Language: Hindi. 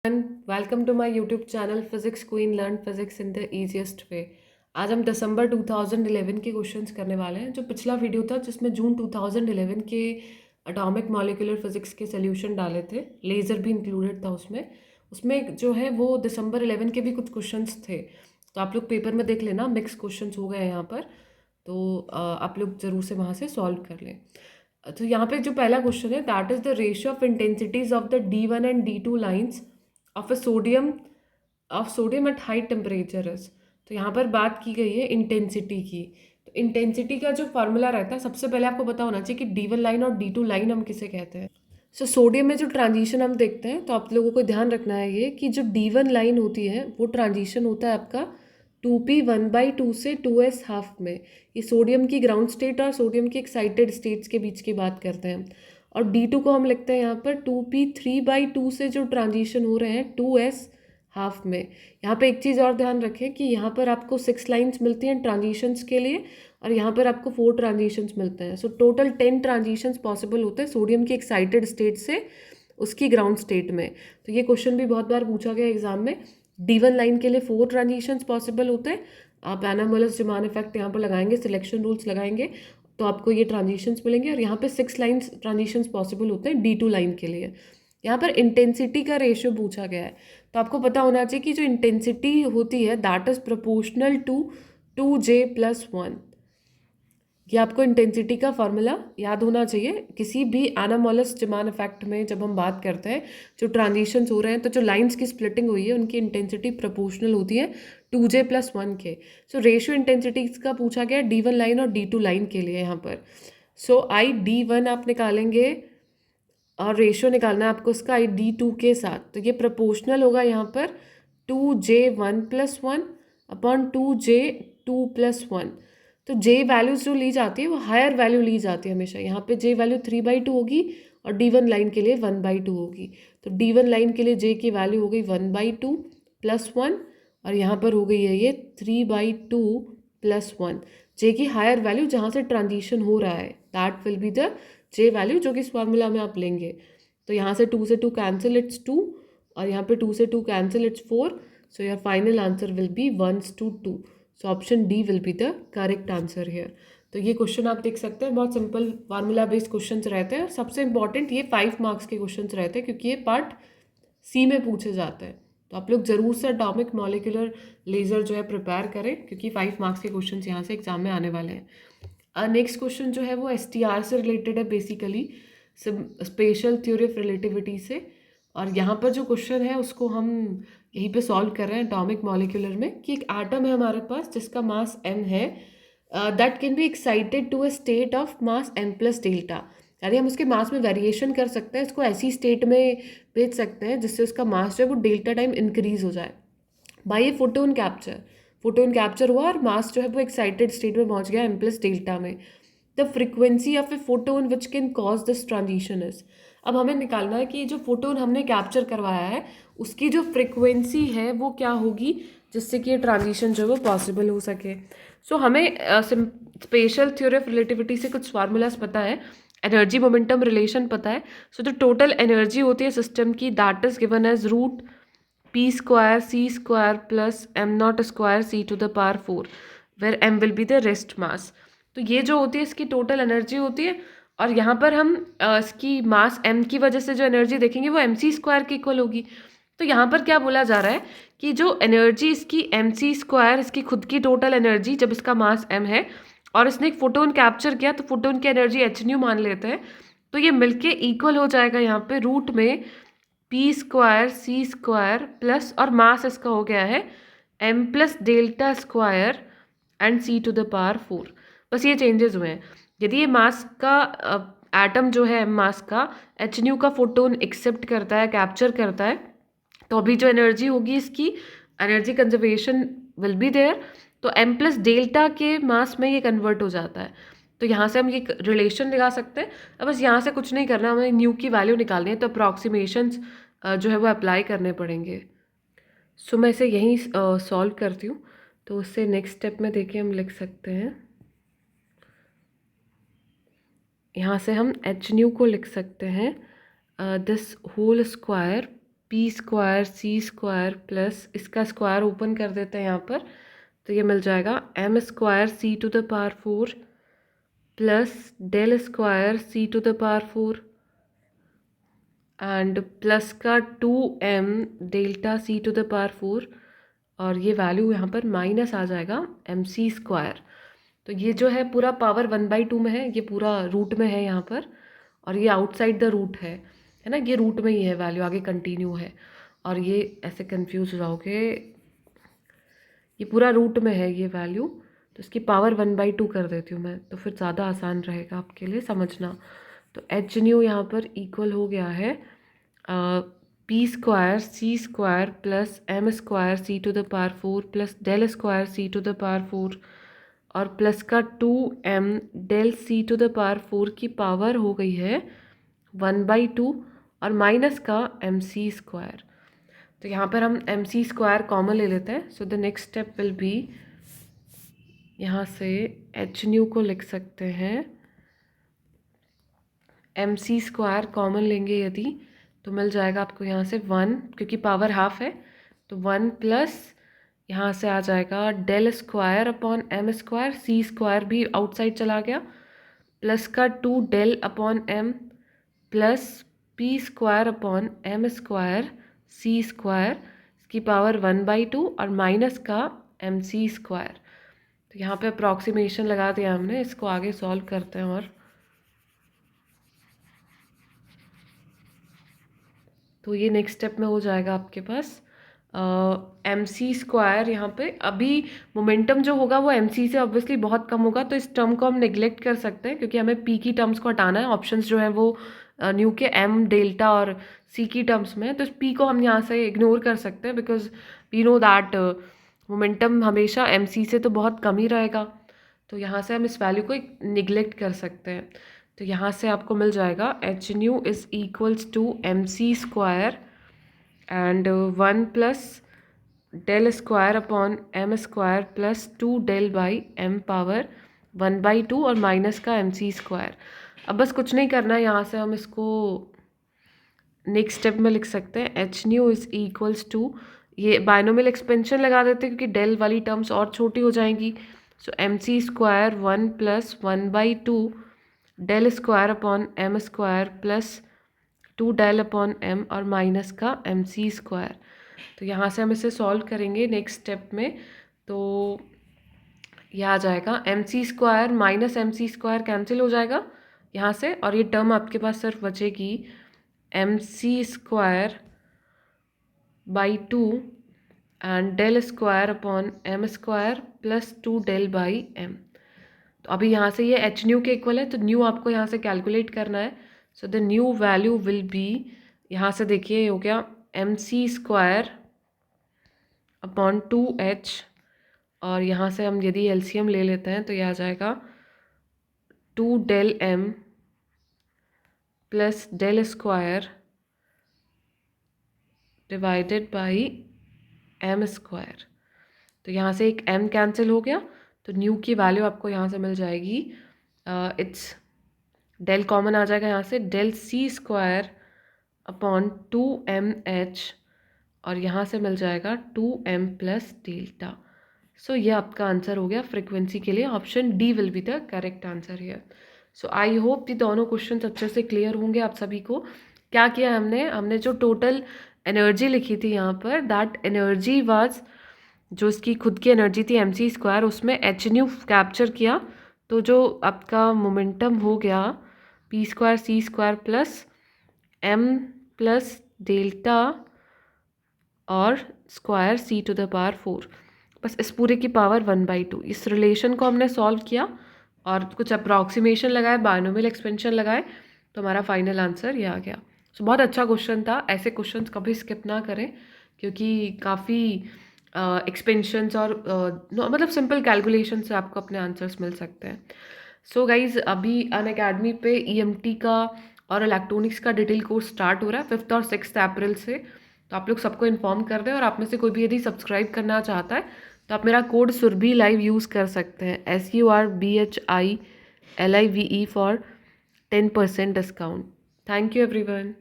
And welcome to my YouTube channel Physics Queen Learn Physics in the Easiest Way। आज हम दिसंबर 2011 के क्वेश्चंस करने वाले हैं। जो पिछला वीडियो था जिसमें जून 2011 के एटॉमिक मॉलिक्यूलर फिजिक्स के सोल्यूशन डाले थे, लेज़र भी इंक्लूडेड था उसमें उसमें जो है वो दिसंबर 11 के भी कुछ क्वेश्चंस थे। तो आप लोग पेपर में देख लेना, मिक्स क्वेश्चंस हो गए हैं यहाँ पर, तो आप लोग ज़रूर से वहाँ से सॉल्व कर लें। तो यहाँ पे जो पहला क्वेश्चन है, that is the ratio of intensities of the D1 and D2 lines of sodium at high temperature is. तो यहाँ पर बात की गई है इंटेंसिटी की। तो इंटेंसिटी का जो फार्मूला रहता है, सबसे पहले आपको पता होना चाहिए कि D1 लाइन और D2 लाइन हम किसे कहते हैं। सोडियम में जो ट्रांजिशन हम देखते हैं, तो आप लोगों को ध्यान रखना है ये कि जो D1 लाइन होती है वो ट्रांजिशन होता है आपका 2p1/2 से 2s हाफ में। ये सोडियम की ग्राउंड स्टेट और सोडियम की एक्साइटेड स्टेट्स के बीच की बात करते हैं। और D2 को हम लिखते हैं यहाँ पर 2p3/2 से जो ट्रांजिशन हो रहे हैं 2s हाफ में। यहाँ पे एक चीज़ और ध्यान रखें कि यहाँ पर आपको 6 लाइन्स मिलती हैं ट्रांजिशंस के लिए, और यहाँ पर आपको 4 ट्रांजिशंस मिलते हैं। सो टोटल 10 ट्रांजिशंस पॉसिबल होते हैं सोडियम की एक्साइटेड स्टेट से उसकी ग्राउंड स्टेट में। तो ये क्वेश्चन भी बहुत बार पूछा गया एग्जाम में। D1 लाइन के लिए 4 ट्रांजिशंस पॉसिबल होते हैं। आप एनामोलस-ज़मान इफेक्ट यहाँ पर लगाएंगे, सिलेक्शन रूल्स लगाएंगे, तो आपको ये ट्रांजिशंस मिलेंगे। और यहाँ पे 6 लाइन्स ट्रांजिशंस पॉसिबल होते हैं D2 लाइन के लिए। यहाँ पर इंटेंसिटी का रेशियो पूछा गया है, तो आपको पता होना चाहिए कि जो इंटेंसिटी होती है that is proportional to 2J+1। ये आपको इंटेंसिटी का फॉर्मूला याद होना चाहिए। किसी भी एनामोलस-ज़मान इफेक्ट में जब हम बात करते हैं, जो ट्रांजिशंस हो रहे हैं, तो जो लाइंस की स्प्लिटिंग हुई है उनकी इंटेंसिटी प्रोपोर्शनल होती है 2J+1 के। रेशियो इंटेंसिटीज का पूछा गया D1 लाइन और D2 लाइन के लिए यहाँ पर। ID1 आप निकालेंगे और रेशियो निकालना है आपको इसका ID2 के साथ। तो ये प्रोपोर्शनल होगा यहाँ पर 2J1+1 अपॉन 2J2+1। तो J वैल्यूज जो ली जाती है वो हायर वैल्यू ली जाती है हमेशा। यहाँ पे J वैल्यू 3/2 होगी और D1 लाइन के लिए 1/2 होगी। तो D1 लाइन के लिए J की वैल्यू हो गई 1/2 + 1, और यहाँ पर हो गई है ये 3/2 + 1। J की हायर वैल्यू जहाँ से ट्रांजिशन हो रहा है, that will be the J value, जो कि इस फॉर्मूला में आप लेंगे। तो यहाँ से 2 से 2 कैंसिल, इट्स 2, और यहाँ पे 2 से 2 cancel, it's 4। So your final answer will be 1:2। So option D will be the correct answer here. तो ये क्वेश्चन आप देख सकते हैं, बहुत सिंपल फार्मूला बेस्ड क्वेश्चंस रहते हैं। और सबसे इंपॉर्टेंट ये 5 मार्क्स के क्वेश्चंस रहते हैं, क्योंकि ये पार्ट सी में पूछे जाते हैं। तो आप लोग ज़रूर से एटॉमिक मॉलिक्यूलर लेज़र जो है प्रिपेयर करें, क्योंकि 5 मार्क्स के क्वेश्चंस यहाँ से एग्जाम में आने वाले हैं। नेक्स्ट क्वेश्चन जो है वो STR से रिलेटेड है, basically special theory of relativity से। और यहाँ पर जो क्वेश्चन है उसको हम यहीं पे सॉल्व कर रहे हैं एटॉमिक मॉलिक्यूलर में, कि एक एटम है हमारे पास जिसका मास m है, that can be excited to a state of mass m+Δ। यानी हम उसके मास में वेरिएशन कर सकते हैं, इसको ऐसी स्टेट में भेज सकते हैं जिससे उसका मास जो है वो डेल्टा टाइम इंक्रीज हो जाए by a photon capture. Photon capture हुआ और मास जो है वो एक्साइटेड स्टेट में पहुंच गया m+Δ में। The frequency of a photon which can cause this transition is. अब हमें निकालना है कि जो फोटोन हमने कैप्चर करवाया है उसकी जो फ्रिक्वेंसी है वो क्या होगी, जिससे कि ये ट्रांजिशन जो है वो पॉसिबल हो सके। हमें स्पेशल थ्योरी ऑफ रिलेटिविटी से कुछ फार्मूलाज पता है, एनर्जी मोमेंटम रिलेशन पता है। जो टोटल एनर्जी होती है सिस्टम की, that is given as √P² C² + m0² c⁴, where m will be the rest mass. तो ये जो होती है इसकी टोटल एनर्जी होती है, और यहाँ पर हम इसकी मास m की वजह से जो एनर्जी देखेंगे वो mc² की इक्वल होगी। तो यहाँ पर क्या बोला जा रहा है कि जो एनर्जी इसकी mc², इसकी खुद की टोटल एनर्जी, जब इसका मास m है और इसने एक फोटोन कैप्चर किया, तो फोटोन की एनर्जी hν मान लेते हैं, तो ये मिलके इक्वल हो जाएगा यहाँ पे रूट में P² C² प्लस, और मास इसका हो गया है m+Δ² एंड c⁴। बस ये चेंजेस हुए हैं। यदि ये मास का एटम जो है m मास का hν का फोटोन एक्सेप्ट करता है, कैप्चर करता है, तो अभी जो एनर्जी होगी इसकी energy conservation will be there. तो m+Δ के मास में ये कन्वर्ट हो जाता है। तो यहाँ से हम ये रिलेशन लगा सकते हैं। अब बस यहाँ से कुछ नहीं करना, हमें न्यू की वैल्यू निकालनी है, तो अप्रॉक्सीमेशंस जो है वो अप्लाई करने पड़ेंगे। मैं इसे यहीं सॉल्व करती हूँ। तो उससे नेक्स्ट स्टेप में देखिए हम लिख सकते हैं, यहाँ से हम hν को लिख सकते हैं this whole square P square C square plus इसका स्क्वायर ओपन कर देते हैं यहाँ पर, तो ये मिल जाएगा M square C to the power 4 plus del square C to the power 4 and plus का 2m delta C to the power 4 और ये वैल्यू यहाँ पर माइनस आ जाएगा एम सी स्क्वायर। तो ये जो है पूरा पावर 1/2 में है, ये पूरा रूट में है यहाँ पर, और ये आउटसाइड द रूट है ना, ये रूट में ही है वैल्यू, आगे कंटिन्यू है। और ये ऐसे कंफ्यूज हो जाओगे, ये पूरा रूट में है ये वैल्यू, तो इसकी पावर 1/2 कर देती हूँ मैं, तो फिर ज़्यादा आसान रहेगा आपके लिए समझना। तो एच न्यू यहाँ पर इक्वल हो गया है P square C square plus M square C to the power 4 plus del square C to the power 4 और प्लस का 2m del C to the power 4 की पावर हो गई है 1/2 और माइनस का एम सी स्क्वायर। तो यहाँ पर हम एम सी स्क्वायर कॉमन ले लेते हैं। So the next step will be, यहाँ से एच न्यू को लिख सकते हैं, एम सी स्क्वायर कॉमन लेंगे यदि तो मिल जाएगा आपको यहाँ से 1, क्योंकि पावर हाफ है तो 1 प्लस यहाँ से आ जाएगा del square upon M square, सी स्क्वायर भी आउटसाइड चला गया, प्लस का 2 del upon m plus p square upon M square सी स्क्वायर, इसकी पावर 1/2 और माइनस का एम सी स्क्वायर। तो यहाँ पे अप्रॉक्सीमेशन लगा दिया हमने, इसको आगे सॉल्व करते हैं। और तो ये नेक्स्ट स्टेप में हो जाएगा आपके पास एम सी स्क्वायर। यहाँ पे अभी मोमेंटम जो होगा वो एम सी से ऑब्वियसली बहुत कम होगा, तो इस टर्म को हम नेग्लेक्ट कर सकते हैं क्योंकि हमें पी की टर्म्स को हटाना है। ऑप्शंस जो हैं वो न्यू के एम डेल्टा और सी की टर्म्स में है, तो पी को हम यहाँ से इग्नोर कर सकते हैं because we know that momentum हमेशा एम सी से तो बहुत कम ही रहेगा, तो यहाँ से हम इस वैल्यू को निगलेक्ट कर सकते हैं। तो यहाँ से आपको मिल जाएगा H nu is equals to M C square and 1 plus del square upon M square plus 2 del by M power 1/2 और माइनस का एम सी स्क्वायर। अब बस कुछ नहीं करना है, यहाँ से हम इसको नेक्स्ट स्टेप में लिख सकते हैं H nu is equals to, ये बायनोमियल एक्सपेंशन लगा देते हैं क्योंकि डेल वाली टर्म्स और छोटी हो जाएंगी। सो एम सी square 1 plus 1/2 del square upon M square plus 2 del upon m और माइनस का एम सी स्क्वायर। तो यहाँ से हम इसे सॉल्व करेंगे नेक्स्ट स्टेप में, तो यह आ जाएगा एम सी स्क्वायर माइनस एम सी स्क्वायर कैंसिल हो जाएगा यहाँ से, और ये टर्म आपके पास सिर्फ बचेगी M C square by 2 and del square upon M square plus 2 del by M. तो अभी यहाँ से ये एच न्यू के इक्वल है, तो न्यू आपको यहाँ से कैलकुलेट करना है। So the new value will be, यहाँ से देखिए हो गया M C square upon 2h, और यहाँ से हम यदि एलसीएम ले लेते हैं तो यह आ जाएगा 2 del M plus del square divided by M square. तो यहाँ से एक m कैंसिल हो गया, तो न्यू की वैल्यू आपको यहाँ से मिल जाएगी, इट्स डेल कॉमन आ जाएगा यहाँ से, डेल सी स्क्वायर अपॉन 2mh और यहाँ से मिल जाएगा 2m प्लस डेल्टा। सो ये आपका आंसर हो गया फ्रीक्वेंसी के लिए, option D will be the correct answer here. So I hope ये दोनों क्वेश्चन अच्छे से क्लियर होंगे आप सभी को। क्या किया हमने जो टोटल एनर्जी लिखी थी यहाँ पर, दैट एनर्जी वाज, जो इसकी खुद की एनर्जी थी एम सी स्क्वायर, उसमें एच न्यू कैप्चर किया, तो जो आपका मोमेंटम हो गया पी स्क्वायर सी square plus m plus delta और square C to the power 4, बस इस पूरे की पावर 1/2। इस रिलेशन को हमने सॉल्व किया और कुछ अप्रॉक्सीमेशन लगाए, बायनोमियल एक्सपेंशन लगाए, तो हमारा फाइनल आंसर ये आ गया। सो बहुत अच्छा क्वेश्चन था, ऐसे क्वेश्चंस कभी स्किप ना करें क्योंकि काफ़ी एक्सपेंशंस और मतलब सिंपल कैलकुलेशन से आपको अपने आंसर्स मिल सकते हैं। सो गाइज अभी अनअकैडमी पे ईएमटी का और इलेक्ट्रॉनिक्स का डिटेल कोर्स स्टार्ट हो रहा है 5th और 6th अप्रैल से, तो आप लोग सबको इन्फॉर्म कर दें। और आप में से कोई भी यदि सब्सक्राइब करना चाहता है तो आप मेरा कोड सुरभि लाइव यूज़ कर सकते हैं, SURBHILIVE for 10% discount. Thank you everyone.